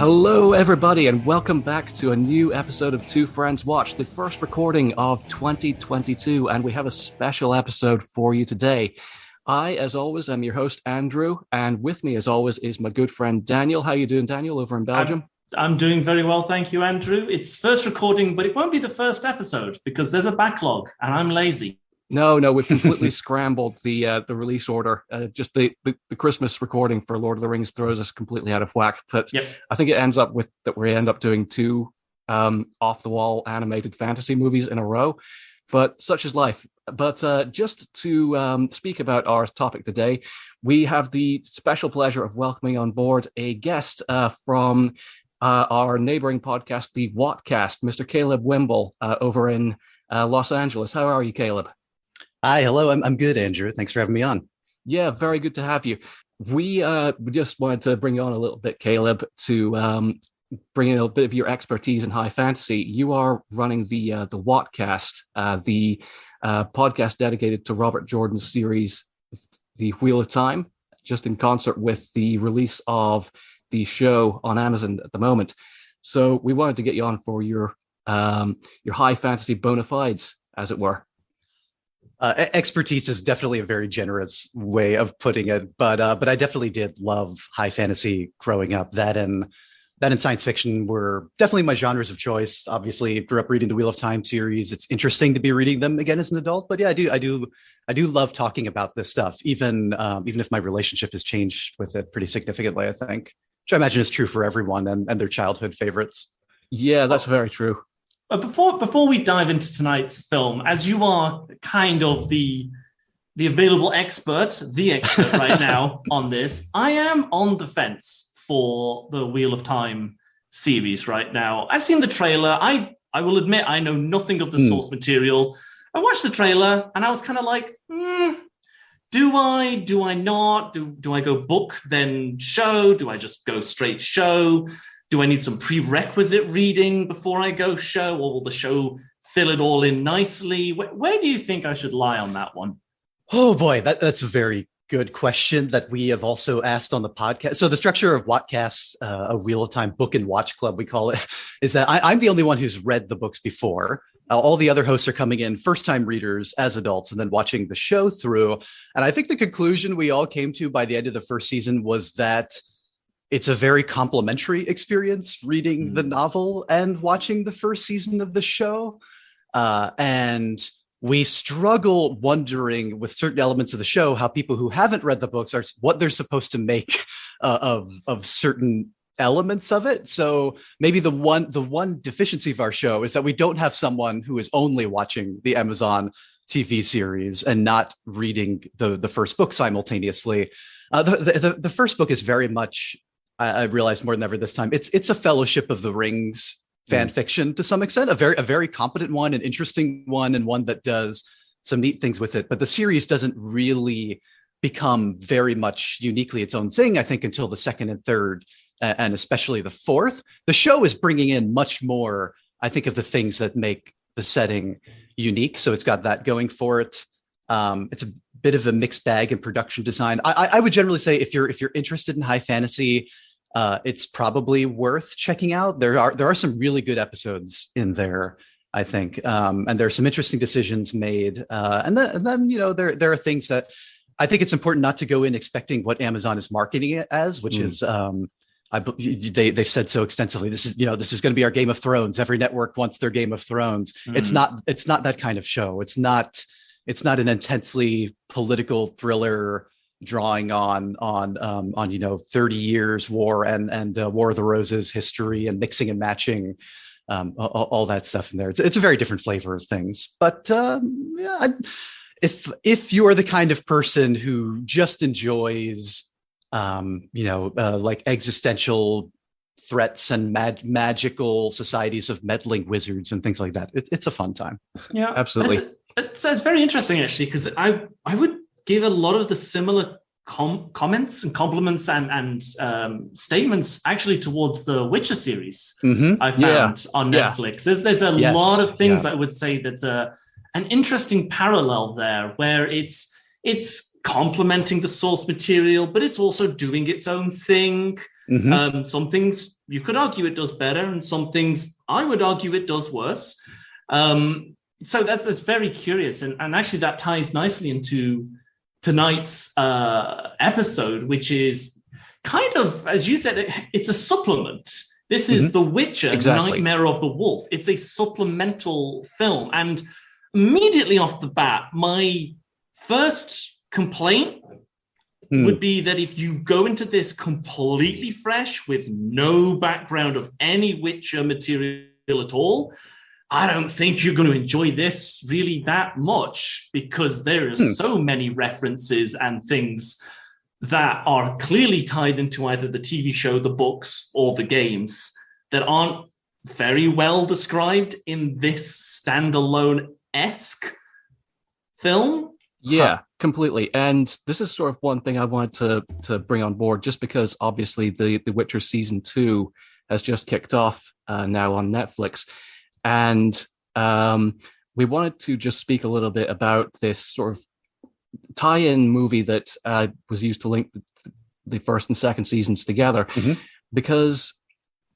Hello, everybody, and welcome back to a new episode of Two Friends Watch, the first recording of 2022, and we have a special episode for you today. I, as always, am your host, Andrew, and with me, as always, is my good friend, Daniel. How you doing, Daniel, over in Belgium? I'm doing very well, thank you, Andrew. It's first recording, but it won't be the first episode, because there's a backlog, and I'm lazy. No, we've completely scrambled the release order. Just the Christmas recording for Lord of the Rings throws us completely out of whack. But Yep. I think it ends up with that we end up doing two off-the-wall animated fantasy movies in a row. But such is life. But just to speak about our topic today, we have the special pleasure of welcoming on board a guest from our neighboring podcast, the Whatcast, Mr. Caleb Wimble, over in Los Angeles. How are you, Caleb? Hi, hello. I'm good, Andrew. Thanks for having me on. Yeah, very good to have you. We just wanted to bring you on a little bit, Caleb, to bring in a bit of your expertise in high fantasy. You are running the Whatcast, the podcast dedicated to Robert Jordan's series, The Wheel of Time, just in concert with the release of the show on Amazon at the moment. So we wanted to get you on for your high fantasy bona fides, as it were. Expertise is definitely a very generous way of putting it, but I definitely did love high fantasy growing up. That and science fiction were definitely my genres of choice. Obviously, grew up reading the Wheel of Time series. It's interesting to be reading them again as an adult. But yeah, I do love talking about this stuff, even if my relationship has changed with it pretty significantly. I think, which I imagine is true for everyone and their childhood favorites. Yeah, that's very true. Before we dive into tonight's film, as you are kind of the available expert, right now on this, I am on the fence for the Wheel of Time series right now. I've seen the trailer. I will admit I know nothing of the source material. I watched the trailer and I was kind of like, do I not? Do I go book then show? Do I just go straight show? Do I need some prerequisite reading before I go show, or will the show fill it all in nicely? Where do you think I should lie on that one? Oh boy, that's a very good question that we have also asked on the podcast. So the Structure of Whatcast, a Wheel of Time book and watch club, we call it, is that I'm the only one who's read the books before. All the other hosts are coming in first-time readers as adults and then watching the show through. And I think the conclusion we all came to by the end of the first season was that it's a very complimentary experience reading the novel and watching the first season of the show. And we struggle wondering with certain elements of the show, how people who haven't read the books are what they're supposed to make of certain elements of it. So maybe the one deficiency of our show is that we don't have someone who is only watching the Amazon TV series and not reading the first book simultaneously. The first book is very much, I realized more than ever this time, it's a Fellowship of the Rings fan fiction to some extent, a very competent one, an interesting one, and one that does some neat things with it. But the series doesn't really become very much uniquely its own thing, I think, until the second and third, and especially the fourth. The show is bringing in much more, I think, of the things that make the setting unique. So it's got that going for it. It's a bit of a mixed bag in production design. I would generally say if you're interested in high fantasy, it's probably worth checking out. There are some really good episodes in there, I think, and there are some interesting decisions made. And then there are things that I think it's important not to go in expecting what Amazon is marketing it as, which is they've said so extensively. This is going to be our Game of Thrones. Every network wants their Game of Thrones. It's not that kind of show. It's not an intensely political thriller drawing on 30 years war and War of the Roses history and mixing and matching all that stuff in there. It's a very different flavor of things. But if you're the kind of person who just enjoys like existential threats and magical societies of meddling wizards and things like that, it's a fun time. Yeah, absolutely. It's very interesting, actually, because I would give a lot of the similar comments and compliments and statements actually towards the Witcher series I found on Netflix. There's a lot of things I would say that's an interesting parallel there, where it's complementing the source material, but it's also doing its own thing. Some things you could argue it does better, and some things I would argue it does worse. So that's very curious, and actually that ties nicely into tonight's episode, which is kind of, as you said, it's a supplement. This is The Witcher, Exactly. Nightmare of the Wolf. It's a supplemental film, and immediately off the bat, my first complaint would be that if you go into this completely fresh with no background of any Witcher material at all, I don't think you're going to enjoy this really that much, because there are so many references and things that are clearly tied into either the TV show, the books, or the games that aren't very well described in this standalone-esque film. Yeah, completely. And this is sort of one thing I wanted to bring on board, just because obviously the Witcher season 2 has just kicked off now on Netflix. And we wanted to just speak a little bit about this sort of tie-in movie that was used to link the first and second seasons together. Because,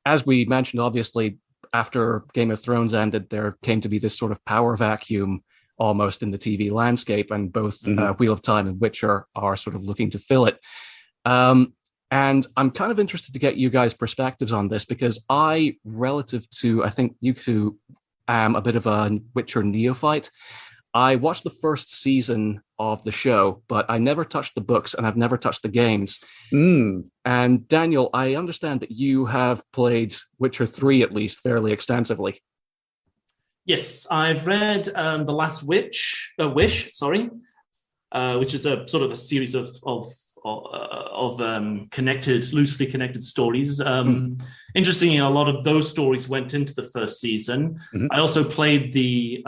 as we mentioned, obviously, after Game of Thrones ended, there came to be this sort of power vacuum almost in the TV landscape, and both Wheel of Time and Witcher are sort of looking to fill it. And I'm kind of interested to get you guys' perspectives on this, because I, relative to, I think you two, am a bit of a Witcher neophyte. I watched the first season of the show, but I never touched the books, and I've never touched the games. And Daniel, I understand that you have played Witcher 3 at least fairly extensively. Yes, I've read The Last Wish, which is a sort of a series of loosely connected stories. Interestingly, a lot of those stories went into the first season. I also played the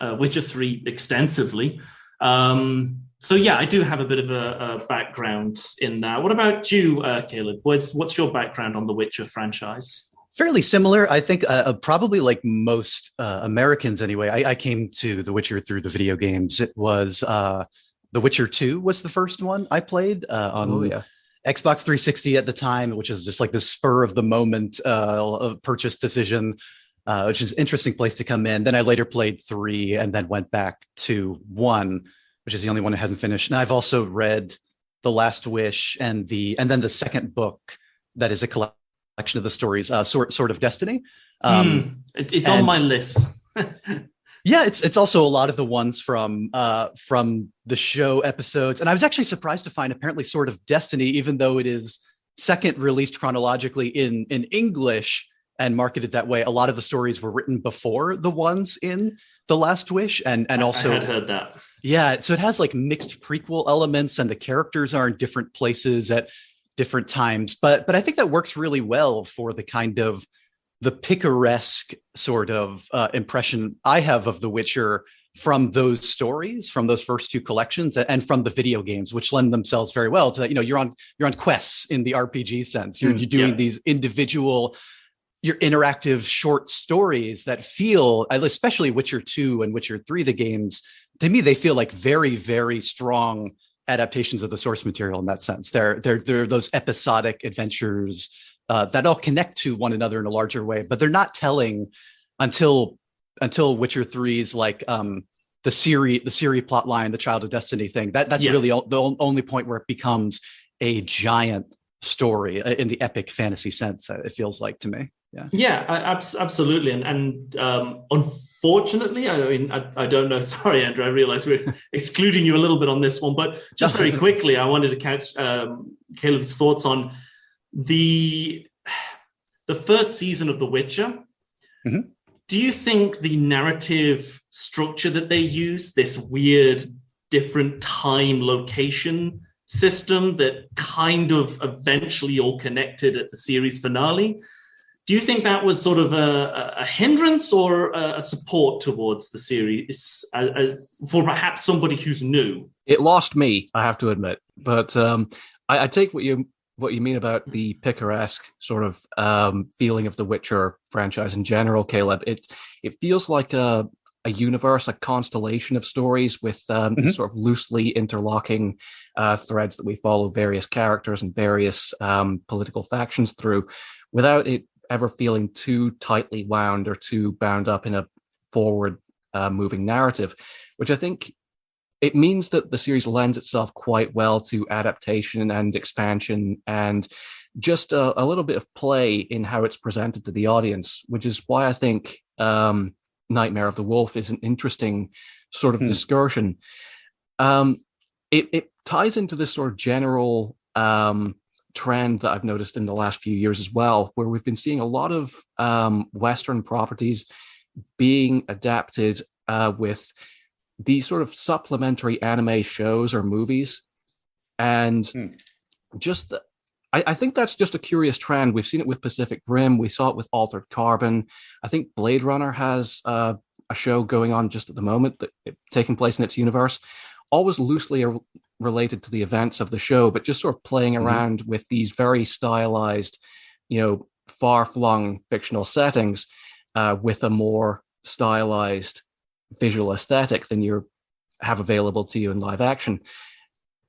Witcher 3 extensively. So yeah, I do have a bit of a background in that. What about you, Caleb? What's your background on the Witcher franchise? Fairly similar. I think probably like most Americans anyway. I came to The Witcher through the video games. It was The Witcher 2 was the first one I played on Xbox 360 at the time, which is just like the spur of the moment purchase decision, which is an interesting place to come in. Then I later played 3 and then went back to 1, which is the only one that hasn't finished. And I've also read The Last Wish and then the second book that is a collection of the stories, Sword of Destiny. It's on my list. Yeah, it's also a lot of the ones from the show episodes. And I was actually surprised to find apparently Sword of Destiny, even though it is second released chronologically in English and marketed that way, a lot of the stories were written before the ones in The Last Wish. And also, I had heard that. Yeah, so it has like mixed prequel elements, and the characters are in different places at different times. But I think that works really well for the kind of the picaresque sort of impression I have of The Witcher from those stories, from those first 2 collections, and from the video games, which lend themselves very well to that. You know, you're on quests in the RPG sense. You're doing these individual, your interactive short stories that feel, especially Witcher 2 and Witcher 3, the games, to me, they feel like very, very strong adaptations of the source material in that sense. They're those episodic adventures that all connect to one another in a larger way, but they're not telling until Witcher 3's like the Ciri plot line, the Child of Destiny thing. That's really the only point where it becomes a giant story in the epic fantasy sense. It feels like to me. Absolutely. And unfortunately, I mean, I don't know. Sorry, Andrew, I realize we're excluding you a little bit on this one, but just very quickly, I wanted to catch Caleb's thoughts on the first season of The Witcher. Do you think the narrative structure that they use, this weird different time location system that kind of eventually all connected at the series finale, do you think that was sort of a hindrance or a support towards the series for perhaps somebody who's new? It lost me, I have to admit. But I take what you mean about the picaresque sort of feeling of the Witcher franchise in general, Caleb. It feels like a a universe, a constellation of stories with these sort of loosely interlocking threads that we follow various characters and various political factions through, without it ever feeling too tightly wound or too bound up in a forward moving narrative, which I think it means that the series lends itself quite well to adaptation and expansion and just a little bit of play in how it's presented to the audience, which is why I think Nightmare of the Wolf is an interesting sort of discussion. It ties into this sort of general trend that I've noticed in the last few years as well, where we've been seeing a lot of Western properties being adapted with these sort of supplementary anime shows or movies. And just, I think that's just a curious trend. We've seen it with Pacific Rim. We saw it with Altered Carbon. I think Blade Runner has a show going on just at the moment that taking place in its universe, always loosely related to the events of the show, but just sort of playing around with these very stylized, far-flung fictional settings with a more stylized visual aesthetic than you have available to you in live action.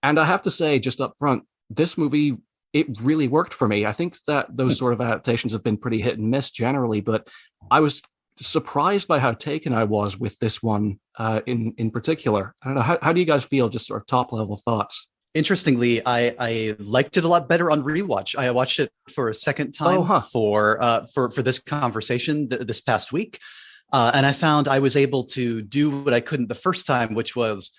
And I have to say, just up front, this movie, it really worked for me. I think that those sort of adaptations have been pretty hit and miss generally, but I was surprised by how taken I was with this one in particular. I don't know, how do you guys feel, just sort of top level thoughts? Interestingly, I liked it a lot better on rewatch. I watched it for a second time for this conversation this past week. And I found I was able to do what I couldn't the first time, which was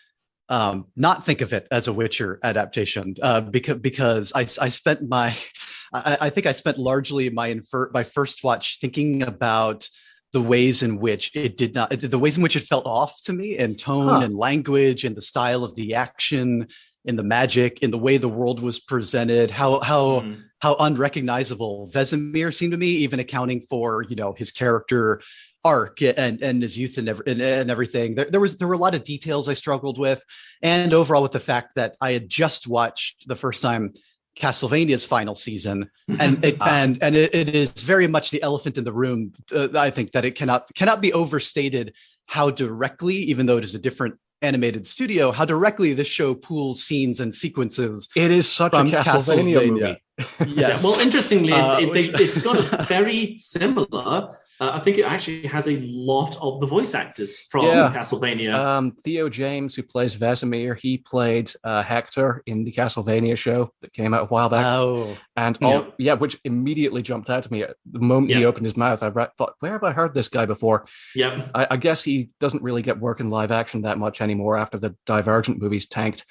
not think of it as a Witcher adaptation, because I spent I think I spent largely my first watch thinking about the ways in which the ways in which it felt off to me in tone and language and the style of the action, in the magic, in the way the world was presented, how unrecognizable Vesemir seemed to me, even accounting for his character arc and his youth and everything. There were a lot of details I struggled with, and overall with the fact that I had just watched the first time Castlevania's final season, and it is very much the elephant in the room. I think that it cannot be overstated how directly, even though it is a different animated studio, how directly this show pools scenes and sequences. It is such a Castlevania movie. Yes. Well, interestingly, it's got a very similar. I think it actually has a lot of the voice actors from Castlevania. Theo James, who plays Vesemir, he played Hector in the Castlevania show that came out a while back. Which immediately jumped out to me. The moment he opened his mouth, I thought, where have I heard this guy before? Yeah, I guess he doesn't really get work in live action that much anymore after the Divergent movies tanked.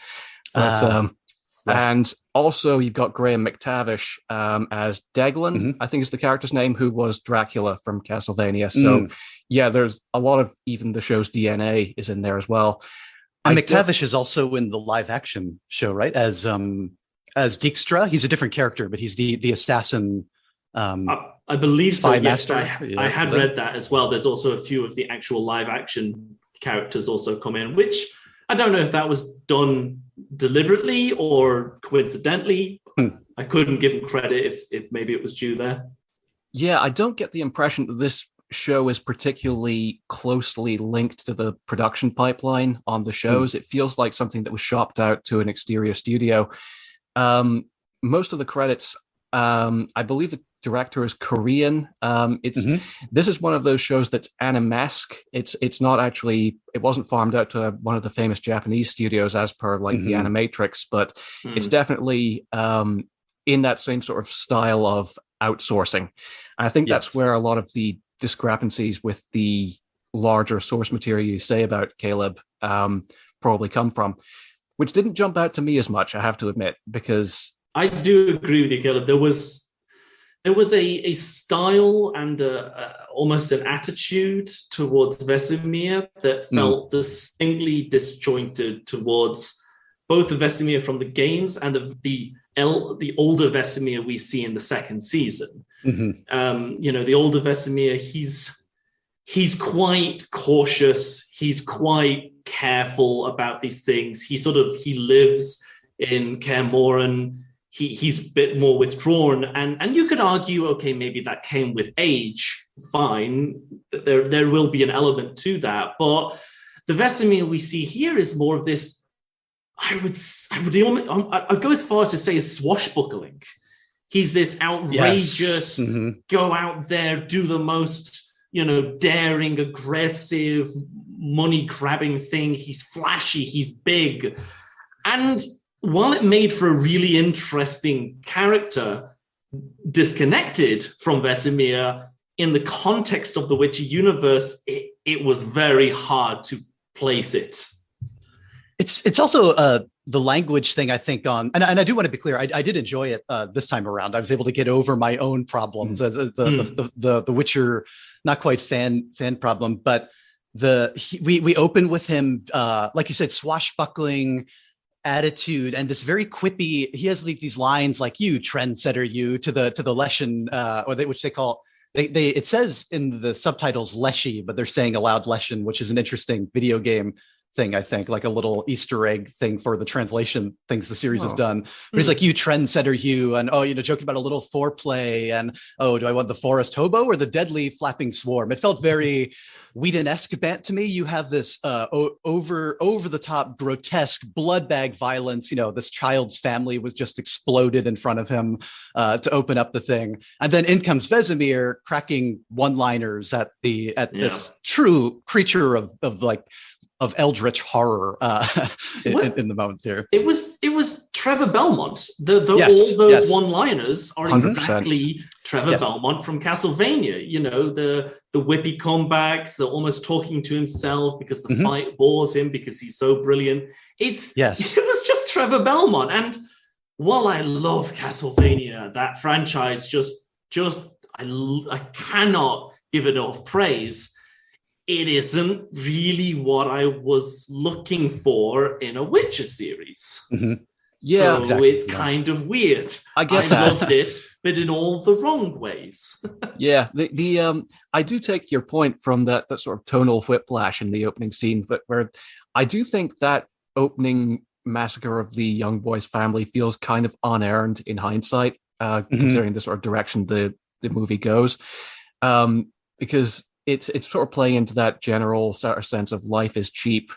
But and also you've got Graham McTavish as Deglin, I think is the character's name, who was Dracula from Castlevania. So there's a lot of even the show's DNA is in there as well. And McTavish is also in the live action show, right? As Dijkstra. He's a different character, but he's the assassin. I believe so. Yes, master. I had read that as well. There's also a few of the actual live action characters also come in, which I don't know if that was done deliberately or coincidentally. I couldn't give him credit if maybe it was due there. Yeah, I don't get the impression that this show is particularly closely linked to the production pipeline on the shows. It feels like something that was shopped out to an exterior studio. Most of the credits, I believe the director is Korean. This is one of those shows that's anime-esque. It's not actually, it wasn't farmed out to one of the famous Japanese studios as per like the Animatrix, but it's definitely in that same sort of style of outsourcing. And I think that's where a lot of the discrepancies with the larger source material you say about Caleb probably come from, which didn't jump out to me as much, I have to admit, because I do agree with you, Caleb. There was a style and almost an attitude towards Vesemir that felt distinctly disjointed towards both the Vesemir from the games and the older Vesemir we see in the second season. The older Vesemir, he's quite cautious. He's quite careful about these things. He lives in Kaer Morhen. he's a bit more withdrawn, and you could argue, okay, maybe that came with age. Fine, there will be an element to that, but the Vesemir we see here is more of this. I'd go as far as to say is swashbuckling. He's this outrageous, go out there, do the most, daring, aggressive, money-grabbing thing. He's flashy, he's big. And while it made for a really interesting character, disconnected from Vesemir, in the context of the Witcher universe, it was very hard to place it. It's also the language thing, I think, and I do want to be clear, I did enjoy it this time around. I was able to get over my own problems, the Witcher not quite fan problem, but we open with him, like you said, swashbuckling attitude and this very quippy. He has these lines like "you trendsetter, you" to the Leshian, which they call. It says in the subtitles Leshy, but they're saying aloud Leshian, which is an interesting video game thing, I think, like a little Easter egg thing for the translation things the series has done. But he's like, "You trendsetter, you," and joking about a little foreplay, and do I want the forest hobo or the deadly flapping swarm? It felt very Whedon-esque bant to me. You have this over the top, grotesque blood bag violence. This child's family was just exploded in front of him to open up the thing, and then in comes Vesemir cracking one-liners at this true creature of eldritch horror in the moment there. It was Trevor Belmont. All those one-liners are 100%. Exactly Trevor Belmont from Castlevania. The whippy comebacks, the almost talking to himself because the fight bores him because he's so brilliant. It was just Trevor Belmont. And while I love Castlevania, that franchise I cannot give it enough praise. It isn't really what I was looking for in a Witcher series. Yeah, so exactly. It's kind of weird. I get that. Loved it, but in all the wrong ways. Yeah, I do take your point from that sort of tonal whiplash in the opening scene, but where I do think that opening massacre of the young boy's family feels kind of unearned in hindsight, considering the sort of direction the movie goes, because it's sort of playing into that general sort of sense of life is cheap,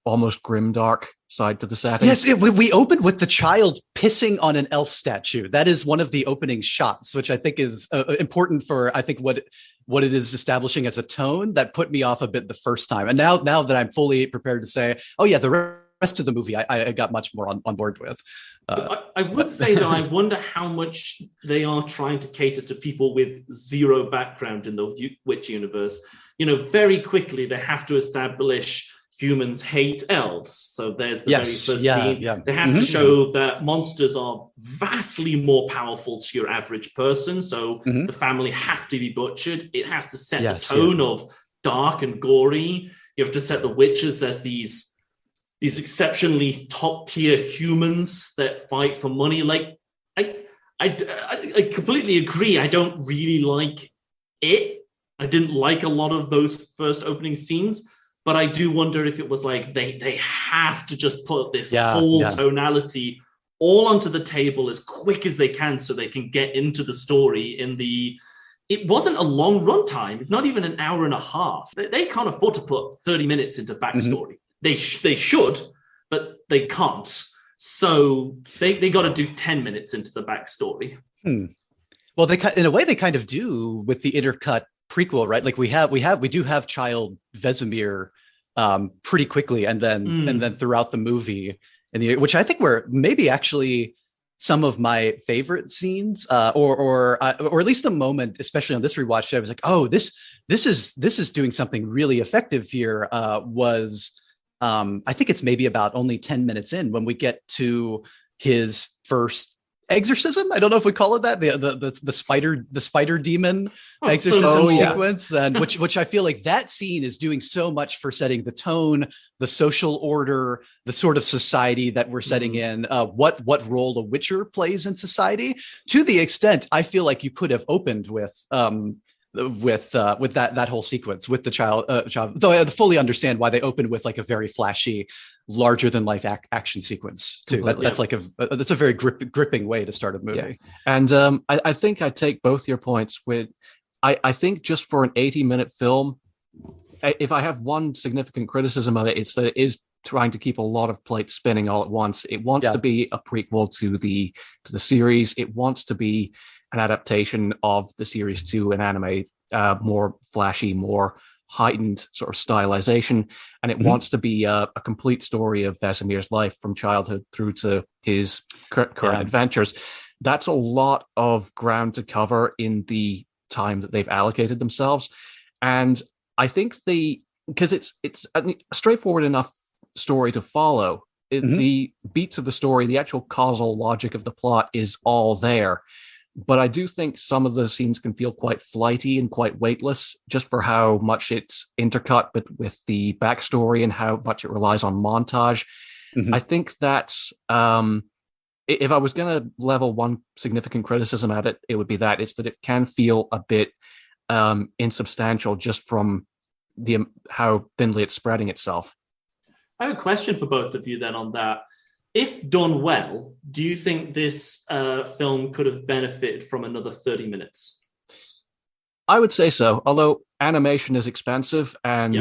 almost grimdark side to the setting. Yes, we open with the child pissing on an elf statue. That is one of the opening shots, which I think is important for, I think, what it is establishing as a tone that put me off a bit the first time. And now that I'm fully prepared to say, oh yeah, the rest of the movie I got much more on board with. I would say that I wonder how much they are trying to cater to people with zero background in the Witch universe. Very quickly they have to establish humans hate elves. So there's the very first scene. Yeah. They have to show that monsters are vastly more powerful to your average person. So the family have to be butchered. It has to set the tone of dark and gory. You have to set the witches as these exceptionally top tier humans that fight for money. Like I completely agree. I don't really like it. I didn't like a lot of those first opening scenes, but I do wonder if it was like they have to just put this whole tonality all onto the table as quick as they can so they can get into the story it wasn't a long runtime, not even an hour and a half. They can't afford to put 30 minutes into backstory. They should, but they can't. So they got to do 10 minutes into the backstory. Well, in a way they kind of do with the Intercut prequel, right? Like we do have child Vesemir pretty quickly, and then throughout the movie, which I think were maybe actually some of my favorite scenes, or at least a moment, especially on this rewatch, I was like, oh, this is doing something really effective here. I think it's maybe about only 10 minutes in when we get to his first exorcism. I don't know if we call it that, the spider demon exorcism sequence, and which I feel like that scene is doing so much for setting the tone, the social order, the sort of society that we're setting in, what role a witcher plays in society, to the extent I feel like you could have opened with that whole sequence with the child. Though I fully understand why they opened with like a very flashy larger than life action sequence too. That's like that's a very gripping way to start a movie. Yeah. And I think I take both your points with. I think just for an 80-minute film, if I have one significant criticism of it, it's that it is trying to keep a lot of plates spinning all at once. It wants to be a prequel to the series. It wants to be an adaptation of the series to an anime, more flashy, more heightened sort of stylization, and it wants to be a complete story of Vesemir's life from childhood through to his current adventures. That's a lot of ground to cover in the time that they've allocated themselves, and I think because it's a straightforward enough story to follow. The beats of the story, the actual causal logic of the plot is all there. But I do think some of the scenes can feel quite flighty and quite weightless just for how much it's intercut, but with the backstory and how much it relies on montage. I think that's, if I was going to level one significant criticism at it, it would be that it's that it can feel a bit insubstantial just from how thinly it's spreading itself. I have a question for both of you then on that. If done well, do you think this film could have benefited from another 30 minutes? I would say so, although animation is expensive, and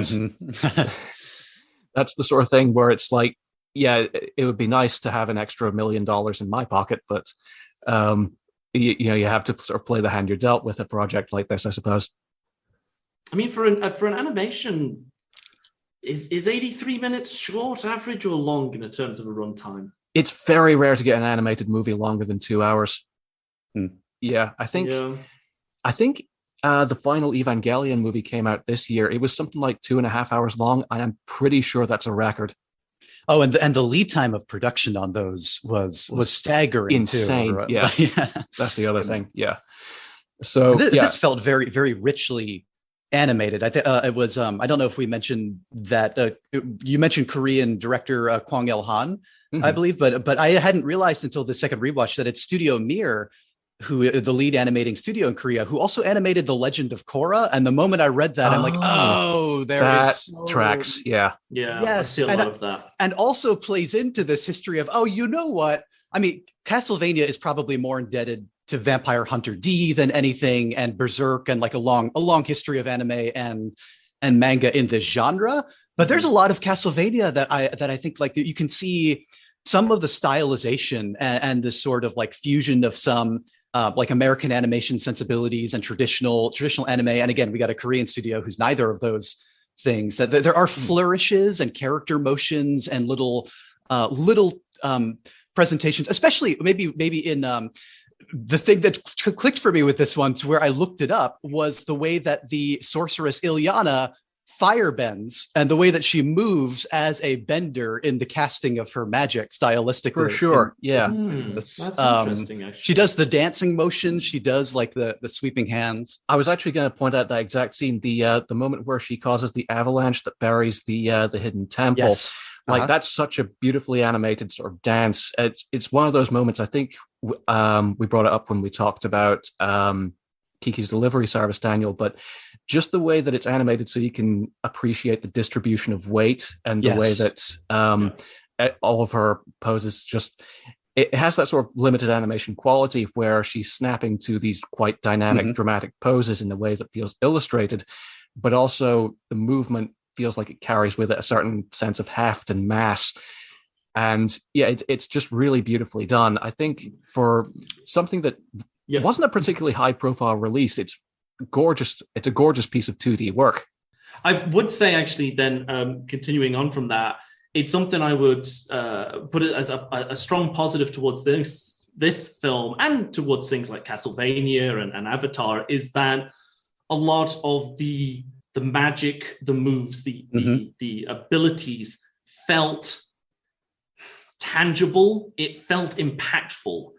that's the sort of thing where it's like, yeah, it would be nice to have an extra $1 million in my pocket, but you have to sort of play the hand you're dealt with a project like this, I suppose. I mean, for an animation, is 83 minutes short, average, or long in terms of a runtime? It's very rare to get an animated movie longer than 2 hours. Yeah, I think the final Evangelion movie came out this year. It was something like 2.5 hours long, and I'm pretty sure that's a record. Oh, and the lead time of production on those was staggering, insane. Too. Yeah, that's the other thing. Yeah, so this felt very, very richly animated. I think it was. I don't know if we mentioned that. You mentioned Korean director Kwang Il-han, I believe, but I hadn't realized until the second rewatch that it's Studio Mir, who the lead animating studio in Korea, who also animated The Legend of Korra. And the moment I read that, I'm like, that tracks. Yeah. Yes. I see a lot of that. And also plays into this history of, you know what? I mean, Castlevania is probably more indebted to Vampire Hunter D than anything, and Berserk, and like a long history of anime and manga in this genre. But there's a lot of Castlevania that I think like you can see some of the stylization and this sort of like fusion of some like American animation sensibilities and traditional anime. And again, we got a Korean studio who's neither of those things. That there are flourishes and character motions and little presentations, especially maybe in the thing that clicked for me with this one, to where I looked it up, was the way that the sorceress Iliana firebends and the way that she moves as a bender in the casting of her magic stylistically. For sure. That's interesting, actually. She does the dancing motion. She does like the sweeping hands. I was actually going to point out that exact scene, the moment where she causes the avalanche that buries the hidden temple. Yes. Like that's such a beautifully animated sort of dance. It's one of those moments. I think we brought it up when we talked about Kiki's Delivery Service, Daniel, but just the way that it's animated, so you can appreciate the distribution of weight and the way that all of her poses it has that sort of limited animation quality where she's snapping to these quite dynamic, dramatic poses in a way that feels illustrated, but also the movement feels like it carries with it a certain sense of heft and mass. And it's just really beautifully done. I think for something that wasn't a particularly high profile release, it's gorgeous. It's a gorgeous piece of 2D work. I would say, actually, then continuing on from that, it's something I would put it as a strong positive towards this film and towards things like Castlevania and Avatar, is that a lot of the magic, the moves, the abilities felt tangible. It felt impactful.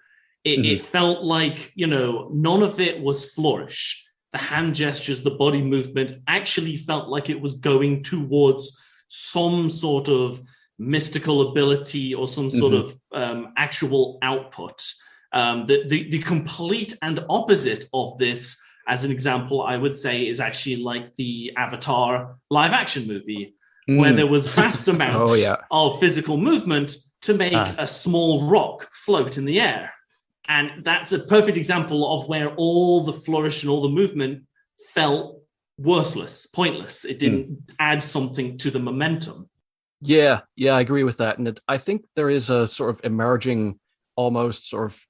It felt like, none of it was flourish. The hand gestures, the body movement actually felt like it was going towards some sort of mystical ability or some sort of actual output. The complete and opposite of this, as an example, I would say, is actually like the Avatar live action movie, where there was vast amounts yeah. of physical movement to make a small rock float in the air. And that's a perfect example of where all the flourish and all the movement felt worthless, pointless. It didn't add something to the momentum. Yeah, I agree with that. And I think there is a sort of emerging, almost sort of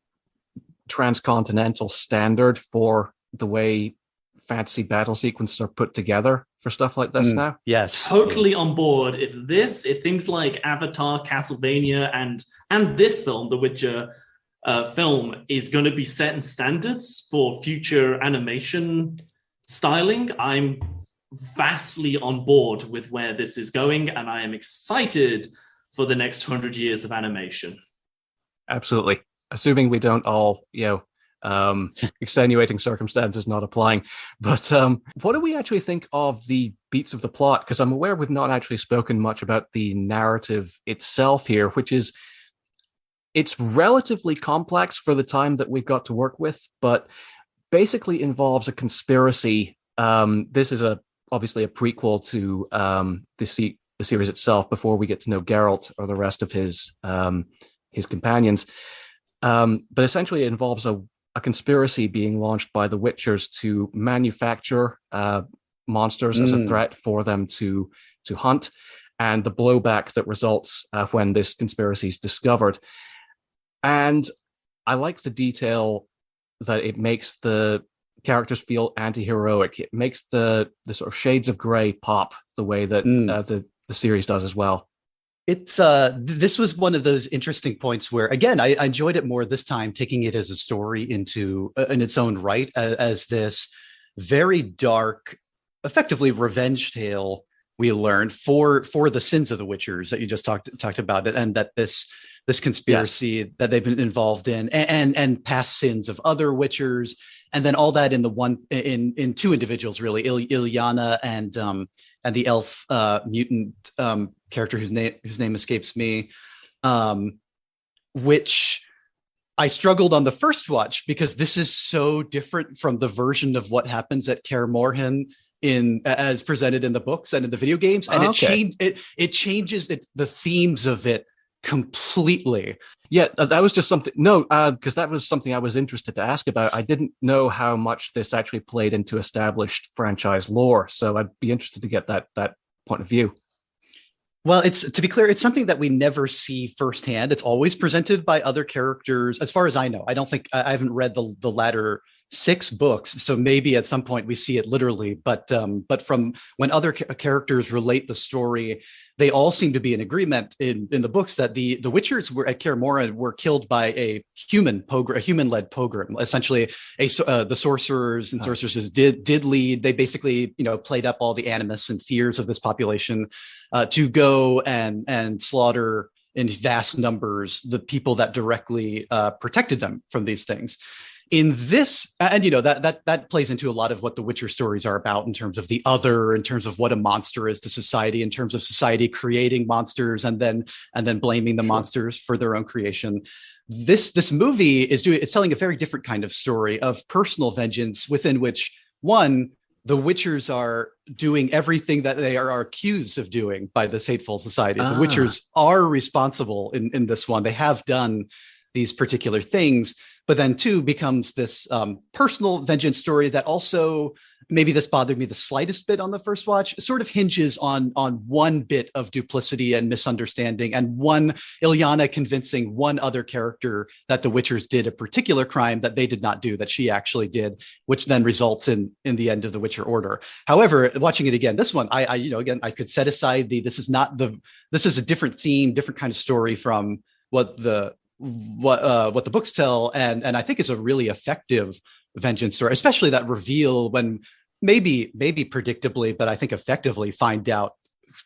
transcontinental standard for the way fantasy battle sequences are put together for stuff like this now. Yes. Totally on board. If things like Avatar, Castlevania, and this film, The Witcher film, is going to be set in standards for future animation styling, I'm vastly on board with where this is going, and I am excited for the next 100 years of animation. Absolutely. Assuming we don't all, extenuating circumstances not applying. But what do we actually think of the beats of the plot? Because I'm aware we've not actually spoken much about the narrative itself here, which is, it's relatively complex for the time that we've got to work with, but basically involves a conspiracy. This is obviously a prequel to the series itself, before we get to know Geralt or the rest of his companions. But essentially, it involves a conspiracy being launched by the Witchers to manufacture monsters as a threat for them to hunt, and the blowback that results when this conspiracy is discovered. And I like the detail that it makes the characters feel anti-heroic. It makes the sort of shades of gray pop the way that the series does as well. It's this was one of those interesting points where, again, I enjoyed it more this time, taking it as a story in its own right, as this very dark, effectively revenge tale we learned for the sins of the Witchers that you just talked about, and that this conspiracy that they've been involved in, and past sins of other Witchers, and then all that in two individuals, really, Iliana and the elf mutant character whose name escapes me, which I struggled on the first watch, because this is so different from the version of what happens at Kaer Morhen as presented in the books and in the video games, and it changes the themes of it completely. Yeah, that was just something. No, because that was something I was interested to ask about. I didn't know how much this actually played into established franchise lore, so I'd be interested to get that point of view. Well, to be clear, it's something that we never see firsthand. It's always presented by other characters, as far as I know. I don't think I haven't read the latter 6 books, so maybe at some point we see it literally. But from when other characters relate the story, they all seem to be in agreement in the books that the Witchers were at Kaer Morhen were killed by a human-led pogrom. Essentially, the sorcerers and sorceresses did lead. They basically played up all the animus and fears of this population to go and slaughter in vast numbers the people that directly protected them from these things. In this, and that plays into a lot of what the Witcher stories are about, in terms of the other, in terms of what a monster is to society, in terms of society creating monsters and then blaming the monsters for their own creation. This movie it's telling a very different kind of story of personal vengeance, within which, one, the Witchers are doing everything that they are accused of doing by this hateful society. The Witchers are responsible in this one. They have done these particular things. But then, two, becomes this personal vengeance story that also, maybe this bothered me the slightest bit on the first watch, sort of hinges on one bit of duplicity and misunderstanding, and one Iliana convincing one other character that the Witchers did a particular crime that they did not do, that she actually did, which then results in the end of the Witcher Order. However, watching it again, this one, I could set aside this is a different theme, different kind of story from what the books tell, and I think is a really effective vengeance story, especially that reveal when maybe predictably, but I think effectively find out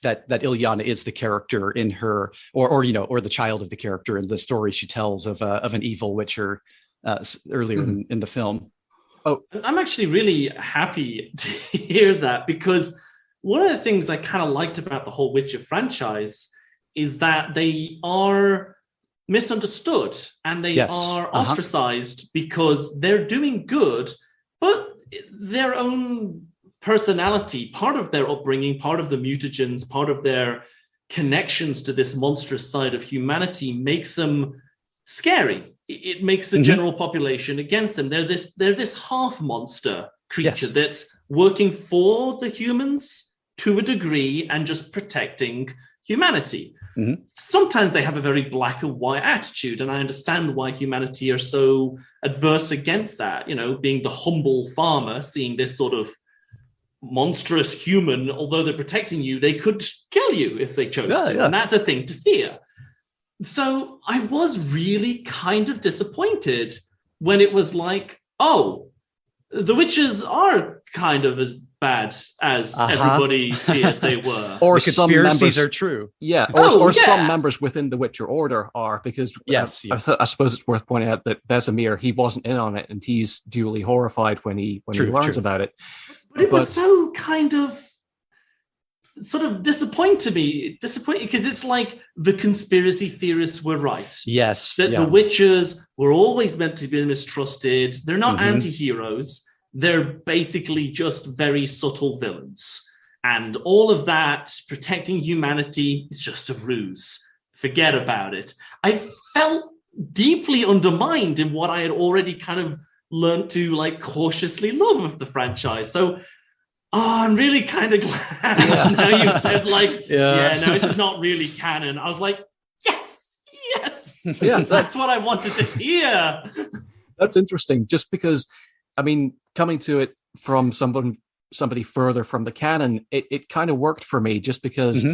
that Iliana is the character in her, or the child of the character in the story she tells of an evil Witcher earlier in the film. Oh, I'm actually really happy to hear that, because one of the things I kind of liked about the whole Witcher franchise is that they are misunderstood and they are ostracized because they're doing good, but their own personality, part of their upbringing, part of the mutagens, part of their connections to this monstrous side of humanity makes them scary. It makes the general population against them. They're this half monster creature that's working for the humans to a degree and just protecting humanity. Sometimes they have a very black and white attitude, and I understand why humanity are so adverse against that. You know, being the humble farmer, seeing this sort of monstrous human, although they're protecting you, they could kill you if they chose to, and that's a thing to fear. So I was really kind of disappointed when it was like, oh, the witches are kind of as bad as everybody feared they were. Or the conspiracies are true. Yeah, or some members within the Witcher Order are, because I suppose it's worth pointing out that Vesemir, he wasn't in on it, and he's duly horrified when he learns about it. But it was so kind of sort of disappointing because it's like the conspiracy theorists were right. Yes. That the witches were always meant to be mistrusted. They're not anti-heroes. They're basically just very subtle villains. And all of that, protecting humanity, is just a ruse. Forget about it. I felt deeply undermined in what I had already kind of learned to like cautiously love of the franchise. So I'm really kind of glad now you said like, no, this is not really canon. I was like, yes, that's what I wanted to hear. That's interesting, just because, I mean, coming to it from somebody further from the canon, it kind of worked for me, just because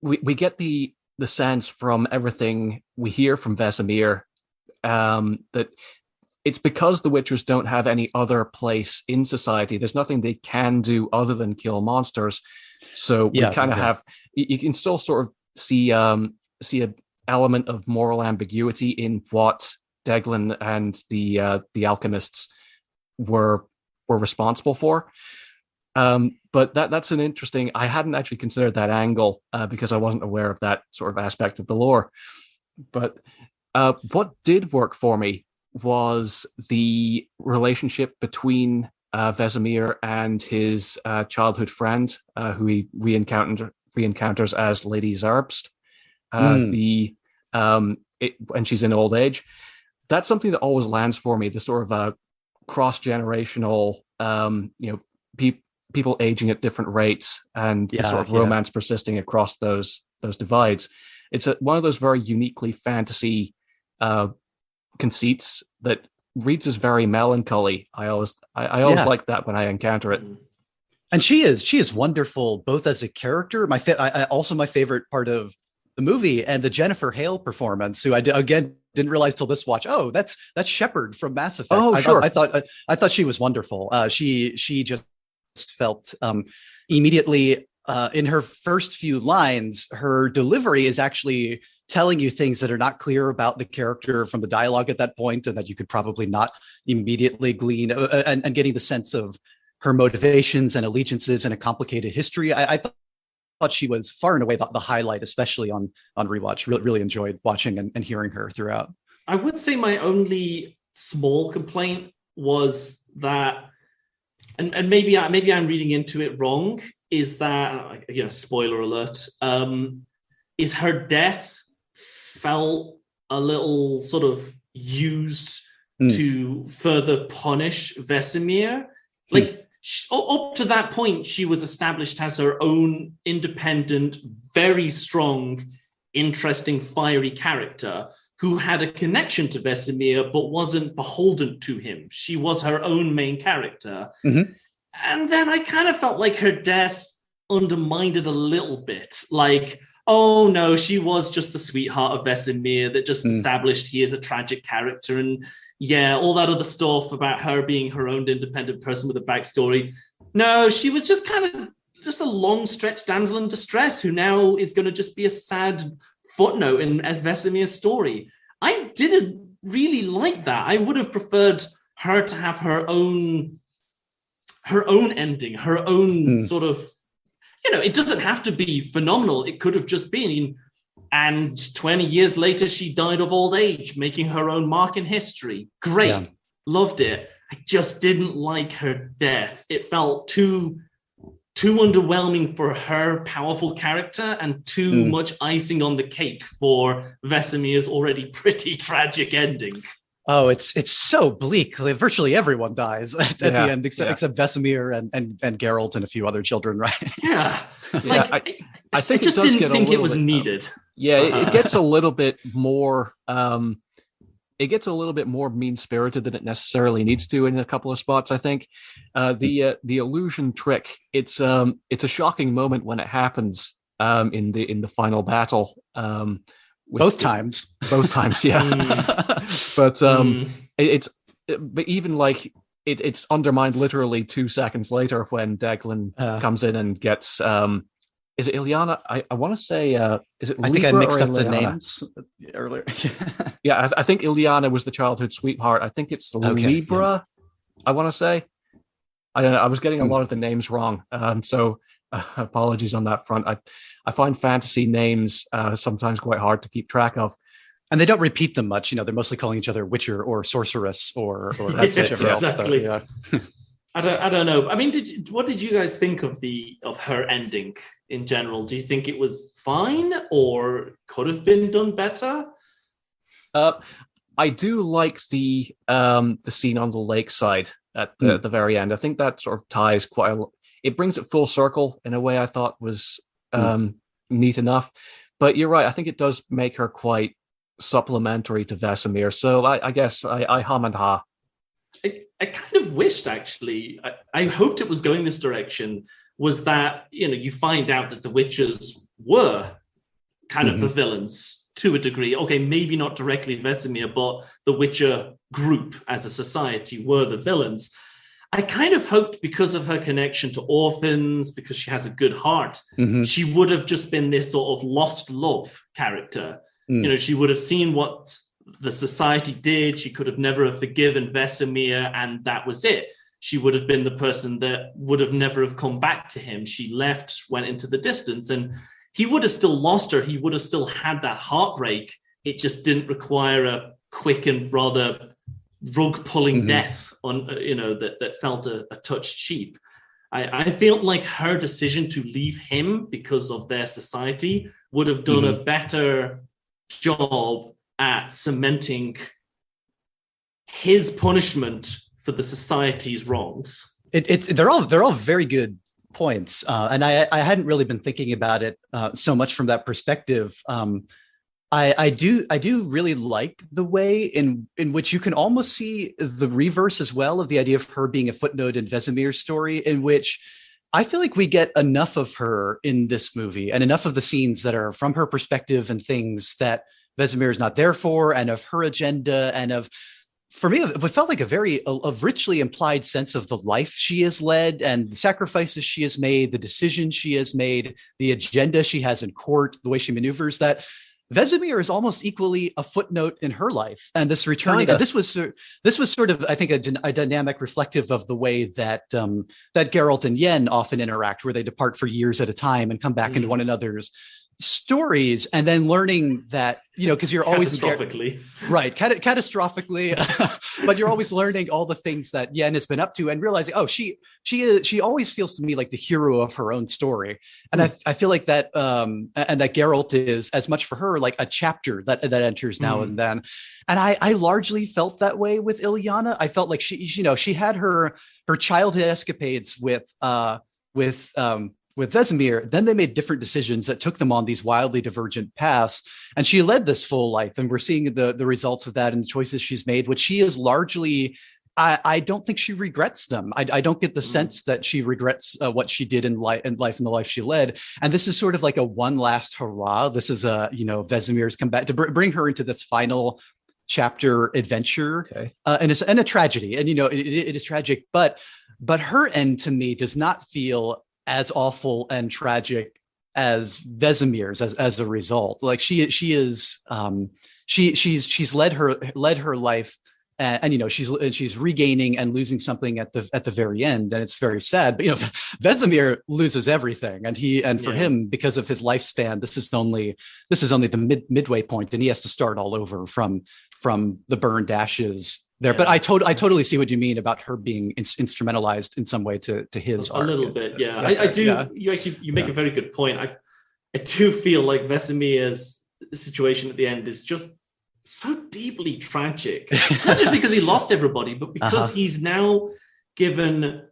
we get the sense from everything we hear from Vesemir that it's because the Witchers don't have any other place in society. There's nothing they can do other than kill monsters. So we kind of have, you can still sort of see an element of moral ambiguity in what Deglin and the alchemists were responsible for. But that's an interesting, I hadn't actually considered that angle because I wasn't aware of that sort of aspect of the lore. But what did work for me was the relationship between Vesemir and his childhood friend, who he re-encounters as Lady Zarbst, when she's in old age. That's something that always lands for me, the sort of cross-generational, people aging at different rates, and the sort of romance persisting across those divides. It's one of those very uniquely fantasy conceits that reads as very melancholy. I always like that when I encounter it. And she is wonderful both as a character. My favorite part of the movie, and the Jennifer Hale performance, who I didn't realize till this watch. Oh, that's Shepard from Mass Effect. Oh, sure. I thought she was wonderful. She just felt immediately in her first few lines, her delivery is actually telling you things that are not clear about the character from the dialogue at that point, and that you could probably not immediately glean, and getting the sense of her motivations and allegiances and a complicated history. I thought she was far and away the highlight, especially on rewatch. Really enjoyed watching and hearing her throughout. I would say my only small complaint was that, and maybe I'm reading into it wrong, is that, spoiler alert, is her death felt a little sort of used to further punish Vesemir. Up to that point, she was established as her own independent, very strong, interesting, fiery character who had a connection to Vesemir but wasn't beholden to him. She was her own main character. And then I kind of felt like her death undermined it a little bit. Like, oh no, she was just the sweetheart of Vesemir that just established he is a tragic character. And all that other stuff about her being her own independent person with a backstory. No, she was just kind of just a long stretch damsel in distress who now is going to just be a sad footnote in Vesemir's story. I didn't really like that. I would have preferred her to have her own ending, her own sort of, it doesn't have to be phenomenal. It could have just been, and 20 years later, she died of old age, making her own mark in history. Great. Loved it. I just didn't like her death. It felt too underwhelming for her powerful character and too much icing on the cake for Vesemir's already pretty tragic ending. Oh, it's so bleak. Virtually everyone dies at the end, except Vesemir and Geralt and a few other children, right? Yeah. I think I just didn't think it was needed. It gets a little bit more it gets a little bit more mean-spirited than it necessarily needs to in a couple of spots, I think. The illusion trick, it's a shocking moment when it happens in the final battle. Both times, yeah. But but even like it's undermined literally 2 seconds later when Declan comes in and gets is it Iliana? I want to say is it Libra? I think I mixed up the Iliana? names earlier. Yeah, I think Iliana was the childhood sweetheart. I think it's Libra. Yeah. I want to say. I don't know. I was getting a lot of the names wrong, so apologies on that front. I find fantasy names sometimes quite hard to keep track of. And they don't repeat them much. They're mostly calling each other Witcher or Sorceress or that's exactly. Else. Yeah. I don't know. I mean, what did you guys think of her ending in general? Do you think it was fine or could have been done better? I do like the scene on the lakeside at the very end. I think that sort of ties quite a lot. It brings it full circle in a way I thought was neat enough. But you're right. I think it does make her quite supplementary to Vesemir. So I guess I hum and ha. I kind of wished, actually, I hoped it was going this direction, was that, you find out that the Witchers were kind of the villains to a degree. Okay, maybe not directly Vesemir, but the Witcher group as a society were the villains. I kind of hoped because of her connection to orphans, because she has a good heart, she would have just been this sort of lost love character. She would have seen what the society did. She could have never have forgiven Vesemir, and that was it. She would have been the person that would have never have come back to him. She left, went into the distance, and he would have still lost her. He would have still had that heartbreak. It just didn't require a quick and rather rug-pulling death on, that felt a touch cheap. I feel like her decision to leave him because of their society would have done a better job at cementing his punishment for the society's wrongs. They're all very good points, and I hadn't really been thinking about it so much from that perspective. I do really like the way in which you can almost see the reverse as well of the idea of her being a footnote in Vesemir's story, in which I feel like we get enough of her in this movie and enough of the scenes that are from her perspective and things that Vesemir is not there for, and of her agenda, and of, for me, it felt like a richly implied sense of the life she has led and the sacrifices she has made, the decisions she has made, the agenda she has in court, the way she maneuvers, that Vesemir is almost equally a footnote in her life. And this returning, and this was sort of, I think, a dynamic reflective of the way that that Geralt and Yen often interact, where they depart for years at a time and come back into one another's stories, and then learning that, because you're always catastrophically, but you're always learning all the things that Yen has been up to and realizing, she always feels to me like the hero of her own story. And I feel like that, and that Geralt is as much for her like a chapter that enters now and then. And I largely felt that way with Iliana. I felt like she had her childhood escapades with Vesemir. Then they made different decisions that took them on these wildly divergent paths, and she led this full life, and we're seeing the results of that and the choices she's made, which she is largely, I don't think she regrets them. I don't get the sense that she regrets what she did in life and the life she led. And this is sort of like a one last hurrah. This is Vesemir's come back to bring her into this final chapter adventure, and a tragedy, and it is tragic, but her end to me does not feel as awful and tragic as Vesemir's as a result. Like she's led her life, and she's regaining and losing something at the very end, and it's very sad. But Vesemir loses everything, and for him, because of his lifespan, this is only the midway point, and he has to start all over from the burned ashes there. But I totally see what you mean about her being instrumentalized in some way to his a arc. little bit. Yeah, I do. Yeah. You make a very good point. I do feel like Vesemir's situation at the end is just so deeply tragic. Not just because he lost everybody, but because he's now given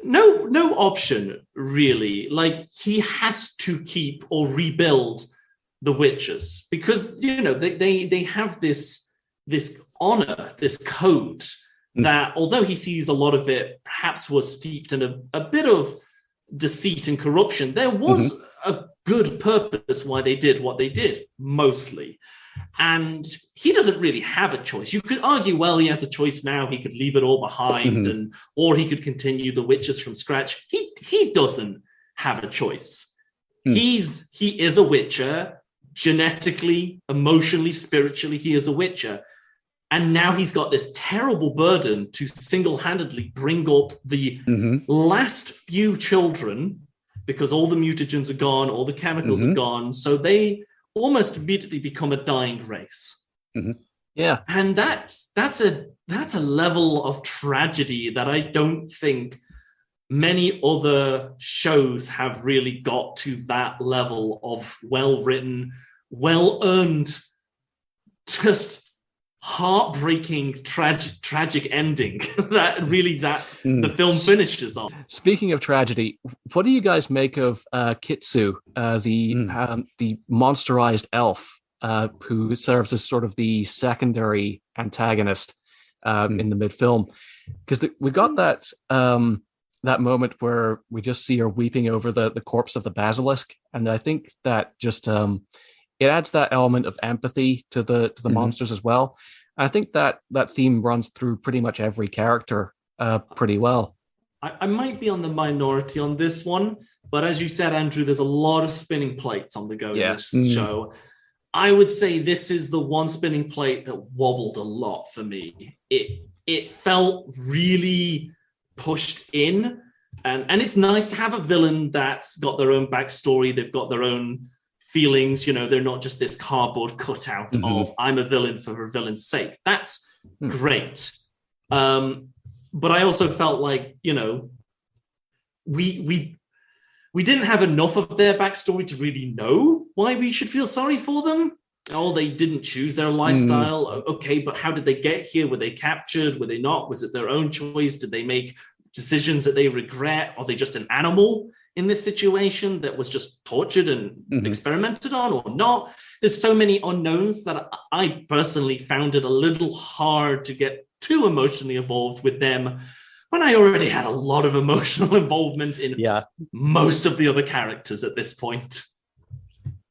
no option really. Like he has to keep or rebuild the witches because they have this honor, this code that although he sees a lot of it perhaps was steeped in a bit of deceit and corruption, there was a good purpose why they did what they did mostly. And he doesn't really have a choice. You could argue, well, he has the choice now. He could leave it all behind or he could continue the witches from scratch. He doesn't have a choice. He is a witcher. Genetically, emotionally, spiritually, he is a witcher. And now he's got this terrible burden to single-handedly bring up the last few children because all the mutagens are gone, all the chemicals are gone. So they almost immediately become a dying race. Yeah. And that's a level of tragedy that I don't think many other shows have really got to that level of well-written, well-earned, just heartbreaking, tragic ending that the film finishes on. Speaking of tragedy, what do you guys make of Kitsu, the monsterized elf who serves as sort of the secondary antagonist in the mid-film? Because we got that moment where we just see her weeping over the corpse of the basilisk, and I think that just it adds that element of empathy to the monsters as well. I think that theme runs through pretty much every character pretty well. I might be on the minority on this one, but as you said, Andrew, there's a lot of spinning plates on the go in this show. I would say this is the one spinning plate that wobbled a lot for me. It felt really pushed in, and it's nice to have a villain that's got their own backstory. They've got their own feelings. They're not just this cardboard cutout of I'm a villain for a villain's sake. That's great. But I also felt like, we didn't have enough of their backstory to really know why we should feel sorry for them. Oh, they didn't choose their lifestyle. Okay, but how did they get here? Were they captured? Were they not? Was it their own choice? Did they make decisions that they regret? Are they just an animal in this situation that was just tortured and experimented on or not? There's so many unknowns that I personally found it a little hard to get too emotionally involved with them when I already had a lot of emotional involvement in most of the other characters at this point.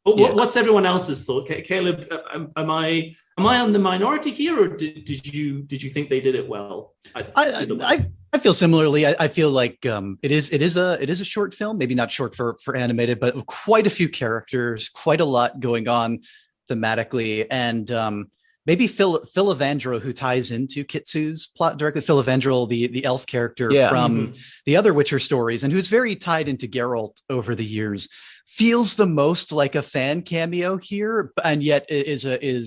But what's everyone else's thought? Caleb, am I on the minority here, or did you think they did it well? I feel similarly. I feel like it is a short film, maybe not short for animated, but quite a few characters, quite a lot going on thematically, and maybe Phil Evandro, who ties into Kitsu's plot directly. Phil Evandro, the elf character from the other Witcher stories, and who's very tied into Geralt over the years, feels the most like a fan cameo here, and yet is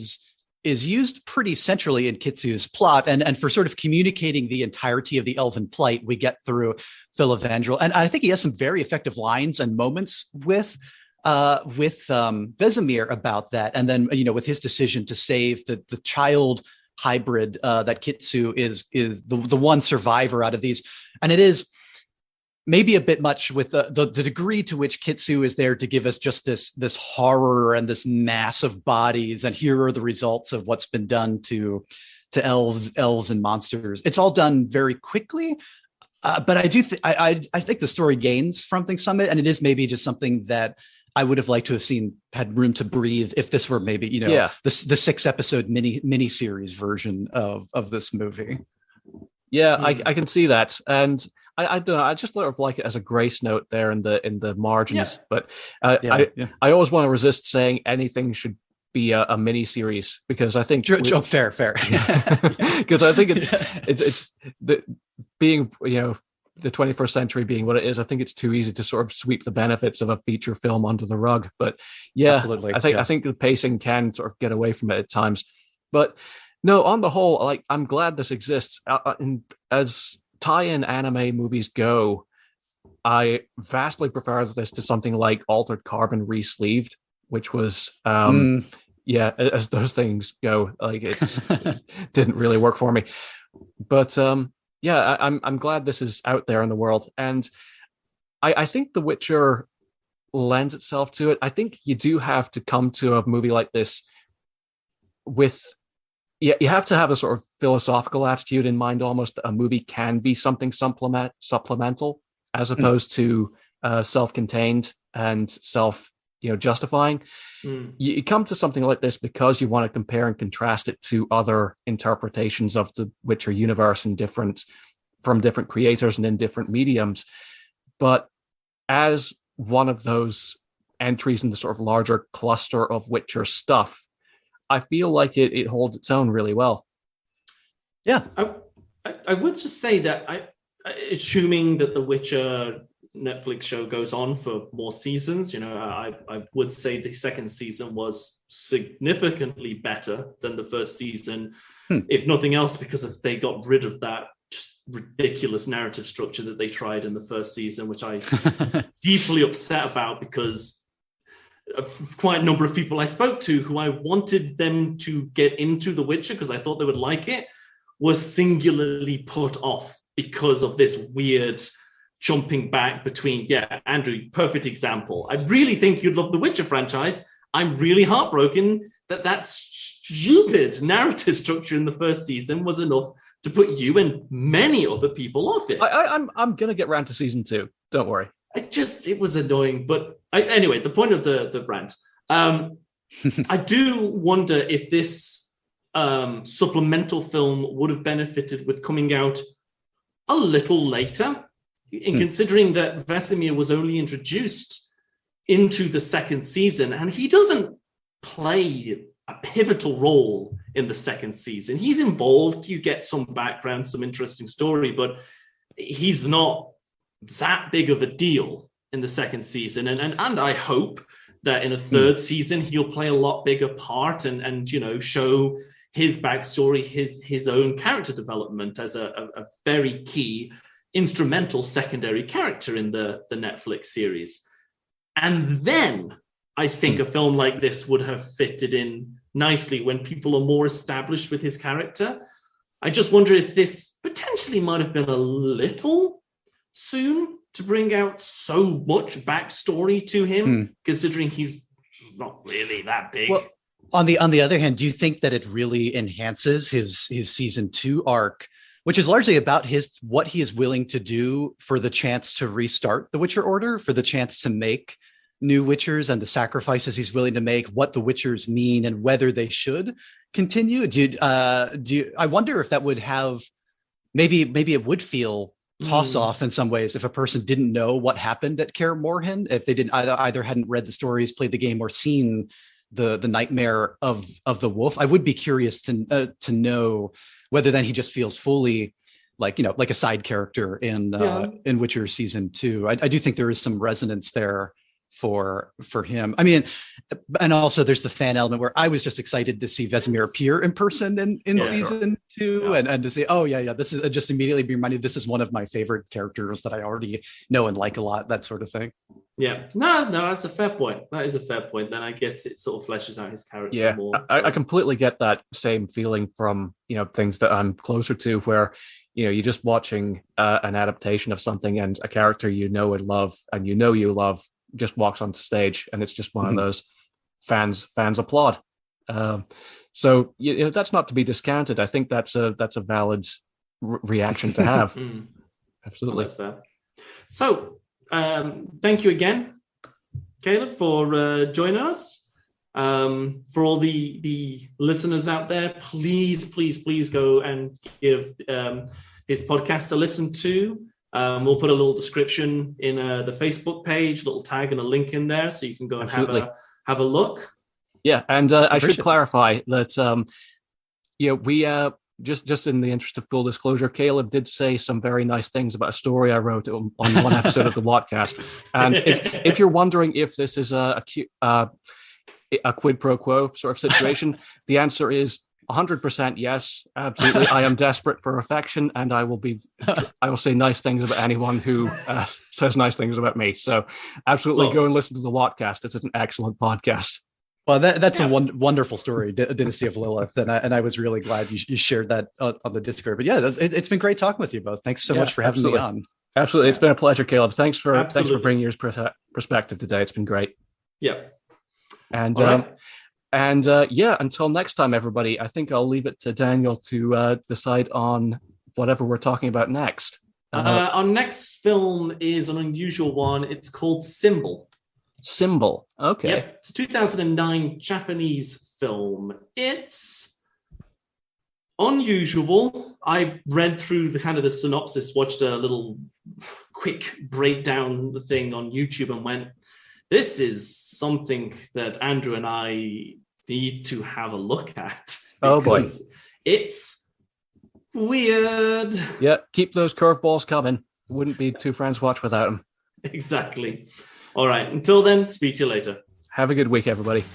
used pretty centrally in Kitsu's plot, and for sort of communicating the entirety of the elven plight we get through Phil Evandro. And I think he has some very effective lines and moments with Vesemir about that. And then, with his decision to save the child hybrid that Kitsu is the one survivor out of these. And it is maybe a bit much with the degree to which Kitsu is there to give us just this horror and this mass of bodies. And here are the results of what's been done to elves and monsters. It's all done very quickly. But I do I think the story gains from things from it. And it is maybe just something that I would have liked to have seen had room to breathe if this were maybe, the 6-episode mini series version of this movie. Yeah, I can see that. And I don't know. I just sort of like it as a grace note there in the margins. Yeah. But I always want to resist saying anything should be a mini series, because I think fair. Because I think it's being the 21st century being what it is. I think it's too easy to sort of sweep the benefits of a feature film under the rug. But yeah, absolutely. I think the pacing can sort of get away from it at times. But No, on the whole, like I'm glad this exists. And as tie-in anime movies go, I vastly prefer this to something like Altered Carbon Resleeved, which was Mm. yeah, as those things go, like it didn't really work for me. But yeah, I'm glad this is out there in the world, and I think The Witcher lends itself to it. I think you do have to come to a movie like this with yeah, you have to have a sort of philosophical attitude in mind. Almost a movie can be something supplemental as Mm. opposed to self-contained and justifying. You come to something like this because you want to compare and contrast it to other interpretations of the Witcher universe and from different creators and in different mediums. But as one of those entries in the sort of larger cluster of Witcher stuff, I feel like it holds its own really well. Yeah. I would just say that assuming that the Witcher Netflix show goes on for more seasons, I would say the second season was significantly better than the first season, if nothing else, because they got rid of that just ridiculous narrative structure that they tried in the first season, which I deeply upset about, because quite a number of people I spoke to who I wanted them to get into The Witcher because I thought they would like it, was singularly put off because of this weird jumping back between, Andrew, perfect example. I really think you'd love the Witcher franchise. I'm really heartbroken that stupid narrative structure in the first season was enough to put you and many other people off it. I'm going to get round to season 2. Don't worry. It was annoying. But anyway, the point of the rant. I do wonder if this supplemental film would have benefited with coming out a little later, in considering that Vesemir was only introduced into the second season, and he doesn't play a pivotal role in the second season. He's involved, you get some background, some interesting story, but he's not that big of a deal in the second season. And I hope that in a third season, he'll play a lot bigger part and show his backstory, his own character development as a very key instrumental secondary character in the Netflix series. And then I think a film like this would have fitted in nicely when people are more established with his character. I just wonder if this potentially might have been a little soon to bring out so much backstory to him, considering he's not really that big. Well, on the other hand, do you think that it really enhances his season 2 arc, which is largely about what he is willing to do for the chance to restart the Witcher Order, for the chance to make new Witchers and the sacrifices he's willing to make, what the Witchers mean and whether they should continue? I wonder if that would have, maybe it would feel toss off in some ways if a person didn't know what happened at Kaer Morhen, if they didn't either hadn't read the stories, played the game, or seen the nightmare of the wolf. I would be curious to know whether then he just feels fully like a side character in Witcher season 2. I do think there is some resonance there for him. I mean, and also there's the fan element where I was just excited to see Vesemir appear in person in season 2 and to say, this is just immediately be reminded this is one of my favorite characters that I already know and like a lot, that sort of thing. Yeah, no, that's a fair point. That is a fair point. Then I guess it sort of fleshes out his character more. I completely get that same feeling from things that I'm closer to, where you're just watching an adaptation of something and a character and love and you love just walks on stage, and it's just one of those fans applaud. So that's not to be discounted. I think that's a valid reaction to have. Absolutely. That's fair. So thank you again, Caleb, for joining us. For all the listeners out there, please go and give his podcast a listen to. We'll put a little description in the Facebook page, little tag and a link in there, so you can go and have a look. Yeah, and I should clarify that we just in the interest of full disclosure, Caleb did say some very nice things about a story I wrote on one episode of the Whatcast. And if you're wondering if this is a quid pro quo sort of situation, the answer is 100% yes, absolutely. I am desperate for affection, and I will say nice things about anyone who says nice things about me. So absolutely go and listen to the Whatcast. It's an excellent podcast. Well, that's a wonderful story, Dynasty of Lilith, and I was really glad you shared that on the Discord. But yeah, it's been great talking with you both. Thanks so much for having me on. Absolutely, it's been a pleasure, Caleb. Thanks for bringing your perspective today. It's been great. Yeah, and until next time, everybody. I think I'll leave it to Daniel to decide on whatever we're talking about next. Our next film is an unusual one. It's called Symbol. Symbol. Okay. Yep. It's a 2009 Japanese film. It's unusual. I read through the synopsis, watched a little quick breakdown thing on YouTube, and went, this is something that Andrew and I need to have a look at. Oh boy. It's weird. Yeah, keep those curveballs coming. Wouldn't be Two Friends Watch without them. Exactly. All right. Until then, speak to you later. Have a good week, everybody.